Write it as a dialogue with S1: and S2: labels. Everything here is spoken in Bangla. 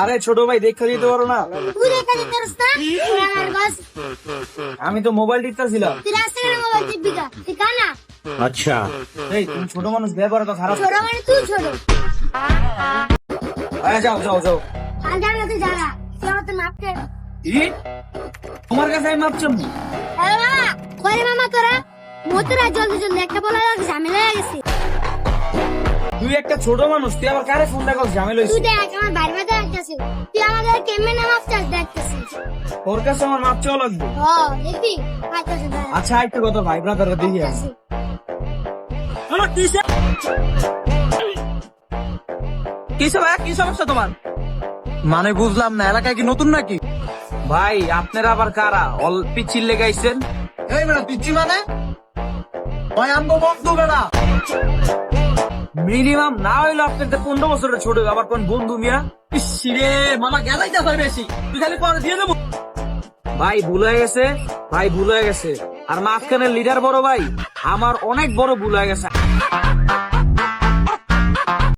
S1: আরে ছোট ভাই দেখা দিতে পারো না?
S2: তুই দেখা দিতে পারিস না? পুরানার বাস।
S1: আমি তো মোবাইল টিপতেছিলাম।
S2: তুই রাস্তায় মোবাইল টিপবি কা? ঠিক না?
S1: আচ্ছা এই তুমি ছোট মানুষ, ব্যাপারে তো খারাপ।
S2: ছোট মানে তুই ছোট।
S1: আরে যাও যাও যাও।
S2: আন্দার কাছে যারা তুই আমার তো মাপকে।
S1: ই তোমার কাছে আমি মাপ চাবো?
S2: আরে মামা, কই মামা তোরা? মোতরা জলদি জলদি একটা বলা লাগে, ঝামেলা হয়ে গেছে।
S1: তুই একটা ছোট মানুষ, তুই আবার কারে ফোন দেখাস? ঝামেলা
S2: তুই
S1: হয়েছে।
S2: দেখ আমার বাইরে বাইরে দেখতেছিস। তুই আমাদের কেমনে নামাজ চাস দেখতেছিস।
S1: তোর কাছে আমার মাপ চাওয়া লাগবে।
S2: ও দেখবি আইতাছে দাঁড়া।
S1: আচ্ছা একটা কথা ভাই ব্রাদার দেখি
S2: আইতাছে।
S3: কিসে ভাই, কি সমস্যা তোমার? মানে বুঝলাম না, এলাকায় কি নতুন নাকি?
S1: ভাই আপনারা আবার কারা? অল্প চিল্লে গাইছেন।
S3: এই বেড়া পিচ্ছি মানে ভাই আমগো বন্ধু বেড়া।
S1: মিনিমাম না হইলো আপনাদের 15 বছরের ছোট, আবার কোন বন্ধু মিয়া?
S3: ইসিরে মামা গেলাই যা হয় বেশি, তুই খালি পরে দিয়ে দেবো।
S1: ভাই ভুল হয়ে গেছে, ভাই ভুল হয়ে গেছে। আর মাঝখানের লিডার বড় ভাই, আমার অনেক বড় ভুল হয়ে গেছে।